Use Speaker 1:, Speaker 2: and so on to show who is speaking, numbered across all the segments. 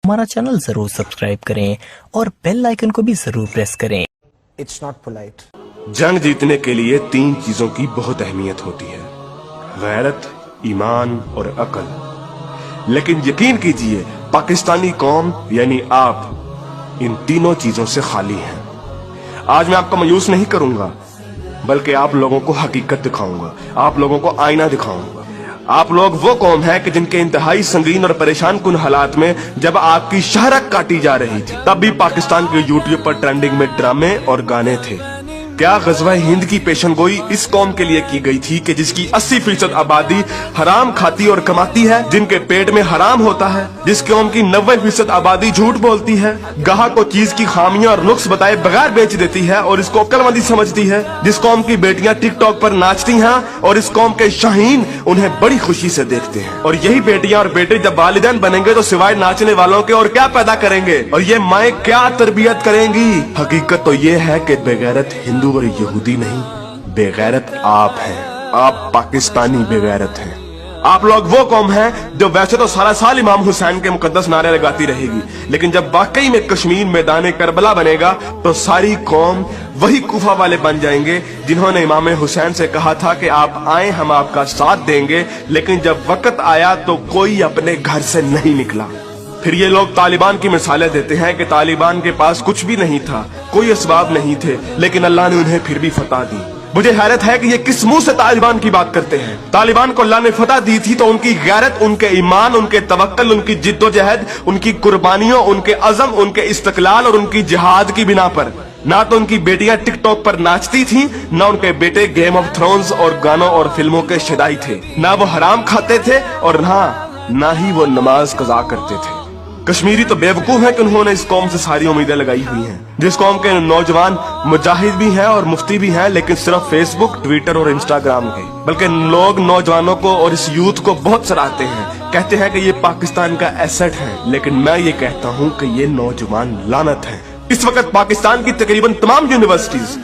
Speaker 1: हमारा चैनल जरूर सब्सक्राइब करें और बेल आइकन को भी जरूर प्रेस करें।
Speaker 2: It's not polite.
Speaker 3: जंग जीतने के लिए 3 चीजों की बहुत अहमियत होती है, गैरत, ईमान और अकल। लेकिन यकीन कीजिए पाकिस्तानी कौम यानी आप इन तीनों चीजों से खाली हैं। आज मैं आपको मायूस नहीं करूंगा, बल्कि आप लोगों को हकीकत दिखाऊंगा, आप लोगों को आईना दिखाऊंगा। आप लोग वो कौम है कि जिनके इंतहाई संगीन और परेशान कुन हालात में जब आपकी शहरत काटी जा रही थी, तब भी पाकिस्तान के यूट्यूब पर ट्रेंडिंग में ड्रामे और गाने थे। क्या गज़वा हिंद की पेशनगोई इस कौम के लिए की गई थी कि जिसकी 80% आबादी हराम खाती और कमाती है, जिनके पेट में हराम होता है, जिस कौम की 90% आबादी झूठ बोलती है, गाहक को चीज की खामियां और नुक्स बताए बगैर बेच देती है और इसको अक्लमंदी समझती है, जिस कौम की बेटियां टिकटॉक पर नाचती हैं और इस कौम के शाहीन उन्हें बड़ी खुशी से देखते हैं। और यही बेटियां और बेटे जब वालिदैन बनेंगे तो सिवाय नाचने वालों के और क्या पैदा करेंगे, और ये माएँ क्या तरबियत करेंगी। हकीकत तो ये है कि बेगैरत हिंदू और यहूदी नहीं, बेगैरत आप हैं। आप पाकिस्तानी बेगैरत हैं। आप लोग वो कौम हैं जो वैसे तो सारा साल इमाम हुसैन के मुकद्दस नारे लगाती रहेगी, लेकिन जब वाकई में कश्मीर मैदान करबला बनेगा तो सारी कौम वही कुफा वाले बन जाएंगे जिन्होंने इमाम हुसैन से कहा था कि आप आए, हम आपका साथ देंगे, लेकिन जब वक्त आया तो कोई अपने घर से नहीं निकला। फिर ये लोग तालिबान की मिसालें देते हैं कि तालिबान के पास कुछ भी नहीं था, कोई असबाब नहीं थे, लेकिन अल्लाह ने उन्हें फिर भी फतह दी। मुझे हैरत है कि ये किस मुंह से तालिबान की बात करते हैं। तालिबान को अल्लाह ने फतह दी थी तो उनकी गैरत, उनके ईमान, उनके तवक्कल, उनकी जिद्दोजहद, उनकी कुर्बानियों, उनके अज़म, उनके इस्तक़लाल और उनकी जिहाद की बिना पर। ना तो उनकी बेटियां टिकटॉक पर नाचती थीं, ना उनके बेटे गेम ऑफ थ्रोन्स और गानों और फिल्मों के शदाई थे, ना वो हराम खाते थे और ना ही वो नमाज कज़ा करते थे। कश्मीरी तो बेवकूफ है कि उन्होंने इस कौम से सारी उम्मीदें लगाई हुई हैं, जिस कौम के नौजवान मुजाहिद भी हैं और मुफ्ती भी हैं, लेकिन सिर्फ फेसबुक, ट्विटर और इंस्टाग्राम के। बल्कि लोग नौजवानों को और इस यूथ को बहुत सराहते हैं, कहते हैं कि ये पाकिस्तान का एसेट है, लेकिन मैं ये कहता हूँ कि ये नौजवान लानत है। इस वक्त पाकिस्तान की तकरीबन तमाम यूनिवर्सिटीज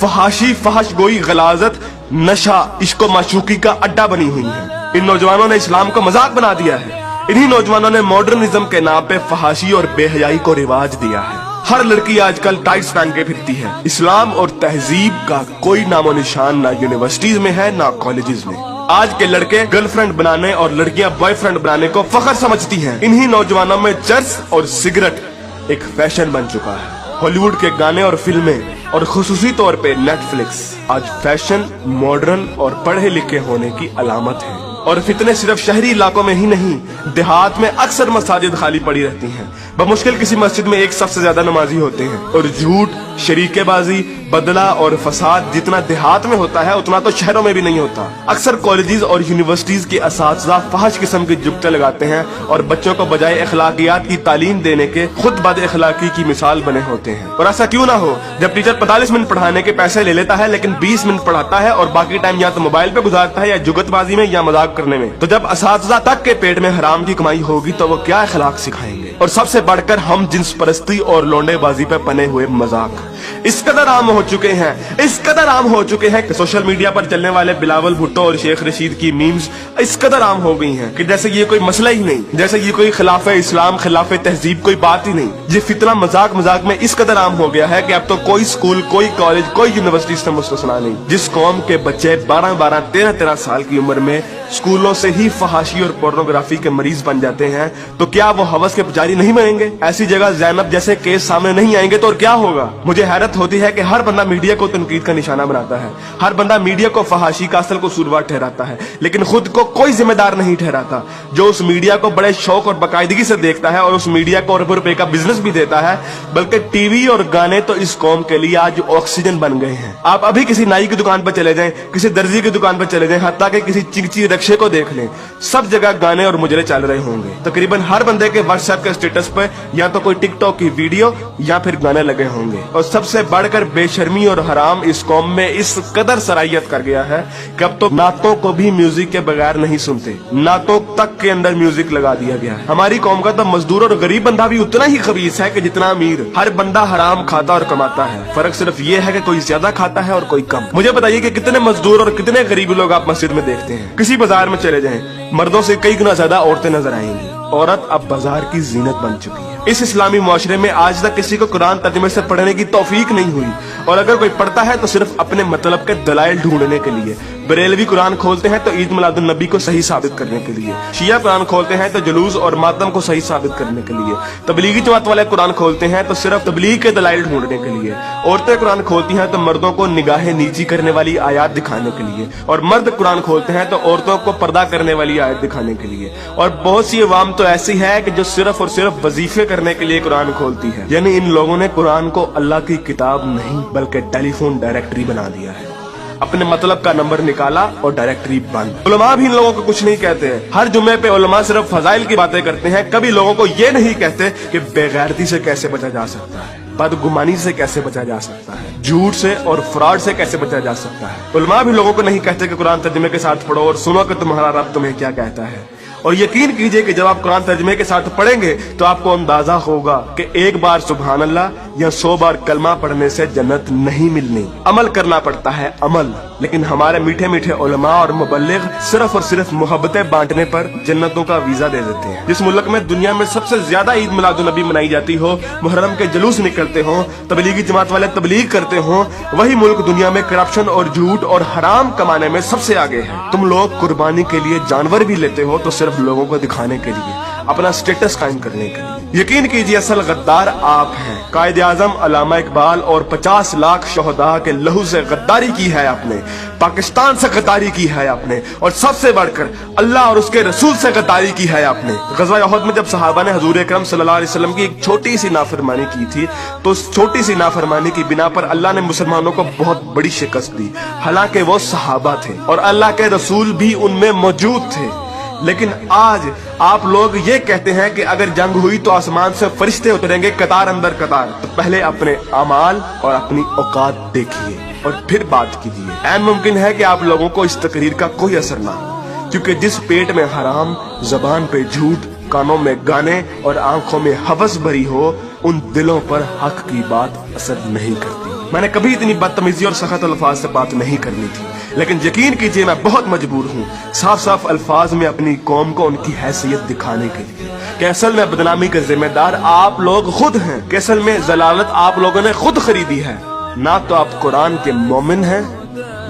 Speaker 3: फहाशी, फहशगोई, गलाजत, नशा, इश्को माशूकी का अड्डा बनी हुई है। इन नौजवानों ने इस्लाम को मजाक बना दिया है। इन्हीं नौजवानों ने मॉडर्निज्म के नाम पे फहाशी और बेहयाई को रिवाज दिया है। हर लड़की आजकल टाइट्स पहन के फिरती है। इस्लाम और तहजीब का कोई नामो निशान ना यूनिवर्सिटीज में है, ना कॉलेजेस में। आज के लड़के गर्लफ्रेंड बनाने और लड़कियां बॉयफ्रेंड बनाने को फख्र समझती हैं। इन्हीं नौजवानों में चर्च और सिगरेट एक फैशन बन चुका है। हॉलीवुड के गाने और फिल्में और खुसूसी तौर पे नेटफ्लिक्स आज फैशन, मॉडर्न और पढ़े लिखे होने की अलामत है। और फितने सिर्फ शहरी इलाकों में ही नहीं, देहात में अक्सर मसाजिद खाली पड़ी रहती हैं। बमुश्किल किसी मस्जिद में एक सबसे ज्यादा नमाजी होते हैं। और झूठ, शरीकेबाजी, बदला और फसाद जितना देहात में होता है उतना तो शहरों में भी नहीं होता। अक्सर कॉलेजेस और यूनिवर्सिटीज के असातिज़ा फहश किस्म की जुगते लगाते हैं और बच्चों को बजाय अखलाकियात की तालीम देने के खुद बद अखलाकी की मिसाल बने होते हैं। और ऐसा क्यों ना हो, जब टीचर 45 मिनट पढ़ाने के पैसे ले लेता है लेकिन 20 मिनट पढ़ाता है और बाकी टाइम या तो मोबाइल पे गुजारता है या जुगतबाजी में या मजाक करने में, तो जब असातिज़ा तक के पेट में हराम की कमाई होगी तो वो क्या अखलाक सिखाएंगे। और सबसे बढ़कर हम जिन्स परस्ती और लोंडेबाजी पे बने हुए मजाक इस कदर आम हो चुके हैं, इस कदर आम हो चुके हैं कि सोशल मीडिया पर चलने वाले बिलावल भुट्टो और शेख रशीद की मीम्स इस कदर आम हो गई हैं कि जैसे ये कोई मसला ही नहीं, जैसे ये कोई खिलाफ इस्लाम, खिलाफ तहजीब कोई बात ही नहीं। ये फितना मजाक मजाक में इस कदर आम हो गया है कि अब तो कोई स्कूल, कोई कॉलेज, कोई यूनिवर्सिटी से मुस्तस्ना नहीं। जिस कौम के बच्चे 12-12, 13-13 साल की उम्र में स्कूलों से ही फहाशी और पोर्नोग्राफी के मरीज बन जाते हैं, तो क्या वो हवस के पुजारी नहीं बनेंगे? ऐसी जगह ज़ैनब जैसे केस सामने नहीं आएंगे तो और क्या होगा? मुझे हैरत होती है कि हर बंदा मीडिया को तनकीद का निशाना बनाता है, हर बंदा मीडिया को फहाशी का असल कसूरवार ठहराता है, लेकिन खुद को कोई जिम्मेदार नहीं ठहराता, जो उस मीडिया को बड़े शौक और बाकायदगी से देखता है और उस मीडिया को अरबों रुपए का बिजनेस भी देता है। बल्कि टीवी और गाने तो इस कौम के लिए आज ऑक्सीजन बन गए हैं। आप अभी किसी नाई की दुकान पर चले जाएं, किसी दर्जी की दुकान पर चले जाएं, हत्ता कि किसी चिंची रक्षे को देख लें, सब जगह गाने और मुजरे चल रहे होंगे। तकरीबन हर बंदे के व्हाट्सएप के स्टेटस पर या तो कोई टिकटॉक की वीडियो या फिर गाने लगे होंगे। और सबसे बढ़कर बेशर्मी और हराम इस कौम में इस कदर सराहियत कर गया है कि अब तो नातों को भी म्यूजिक के बगैर नहीं सुनते, नातों तक के अंदर म्यूजिक लगा दिया गया है। हमारी कौम का तो मजदूर और गरीब बंदा भी उतना ही खबीस है कि जितना अमीर। हर बंदा हराम खाता और कमाता है, फर्क सिर्फ ये है कि कोई ज्यादा खाता है और कोई कम। मुझे बताइए कि कितने मजदूर और कितने गरीब लोग आप मस्जिद में देखते हैं? किसी बाजार में चले जाएं, मर्दों से कई गुना ज्यादा औरतें नजर आएंगी। औरत अब बाजार की जीनत बन चुकी है। इस इस्लामी मुआशरे में आज तक किसी को कुरान तर्जुमे से पढ़ने की तौफीक नहीं हुई, और अगर कोई पढ़ता है तो सिर्फ अपने मतलब के दलाइल ढूंढने के लिए। बरेलवी कुरान खोलते हैं तो ईद मिलादुन नबी को सही साबित करने के लिए, शिया कुरान खोलते हैं तो जुलूस और मातम को सही साबित करने के लिए, तबलीगी जमात वाले कुरान खोलते हैं तो सिर्फ तबलीग के दलाइल ढूंढने के लिए, औरतें कुरान खोलती हैं तो मर्दों को निगाहें नीची करने वाली आयत दिखाने के लिए, और मर्द कुरान खोलते हैं तो औरतों को पर्दा करने वाली आयत दिखाने के लिए। और बहुत सी अवाम तो ऐसी है कि जो सिर्फ और सिर्फ वजीफे करने के लिए कुरान खोलती है। यानी इन लोगों ने कुरान को अल्लाह की किताब नहीं बल्कि टेलीफोन डायरेक्टरी बना दिया है। अपने मतलब का नंबर निकाला और डायरेक्टरी बंद। उलमा भी इन लोगों को कुछ नहीं कहते हैं। हर जुम्मे पे उलमा सिर्फ फजाइल की बातें करते हैं, कभी लोगों को ये नहीं कहते कि बेगैरती से कैसे बचा जा सकता है, बदगुमानी से कैसे बचा जा सकता है, झूठ से और फ्रॉड से कैसे बचा जा सकता है। उलमा भी लोगों को नहीं कहते कि कुरान तर्जुमे के साथ पढ़ो और सुनो कि तुम्हारा रब तुम्हें क्या कहता है। और यकीन कीजिए कि जब आप कुरान तर्जुमे के साथ पढ़ेंगे तो आपको अंदाजा होगा कि एक बार सुभान अल्लाह या 100 बार कलमा पढ़ने से जन्नत नहीं मिलनी। अमल करना पड़ता है, अमल। लेकिन हमारे मीठे मीठे उलमा और मुबल्लिग सिर्फ और सिर्फ मोहब्बतें बांटने पर जन्नतों का वीजा दे देते हैं। जिस मुल्क में दुनिया में सबसे ज्यादा ईद मिलादुन नबी मनाई जाती हो, मुहर्रम के जुलूस निकलते हो, तबलीगी जमात वाले तबलीग करते हो, वही मुल्क दुनिया में करप्शन और झूठ और हराम कमाने में सबसे आगे है। तुम लोग कुर्बानी के लिए जानवर भी लेते हो तो सिर्फ लोगों को दिखाने के लिए, अपना स्टेटस कायम करने के लिए। यकीन कीजिए असल गद्दार आप हैं। कायदे आजम अल्लामा इकबाल और 50 लाख शोहदा के लहू से गद्दारी की है आपने, पाकिस्तान से गद्दारी की है आपने, और सबसे बढ़कर अल्लाह और उसके रसूल से गद्दारी की है आपने। गज़वा उहद में जब सहाबा ने हुजूर अकरम सल्लल्लाहु अलैहि वसल्लम की एक छोटी सी नाफरमानी की थी, तो उस छोटी सी नाफरमानी की बिना पर अल्लाह ने मुसलमानों को बहुत बड़ी शिकस्त दी। हालांकि वो सहाबा थे और अल्लाह के रसूल भी उनमें मौजूद थे। लेकिन आज आप लोग ये कहते हैं कि अगर जंग हुई तो आसमान से फरिश्ते उतरेंगे कतार अंदर कतार। तो पहले अपने अमाल और अपनी औकात देखिए और फिर बात कीजिए। ऐन मुमकिन है कि आप लोगों को इस तकरीर का कोई असर ना हो, क्योंकि जिस पेट में हराम, जबान पे झूठ, कानों में गाने और आंखों में हवस भरी हो, उन दिलों पर हक की बात असर नहीं करती। मैंने कभी इतनी बदतमीजी और सख्त अल्फाज से बात नहीं करनी थी, लेकिन यकीन कीजिए मैं बहुत मजबूर हूँ साफ साफ अल्फाज में अपनी कौम को उनकी हैसियत दिखाने के लिए कि असल में बदनामी के जिम्मेदार आप लोग खुद हैं, कि असल में जलालत आप लोगों ने खुद खरीदी है। ना तो आप कुरान के मोमिन हैं,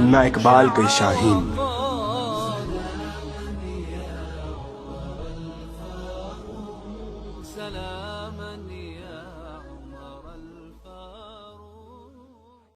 Speaker 3: ना इकबाल के शाहीन।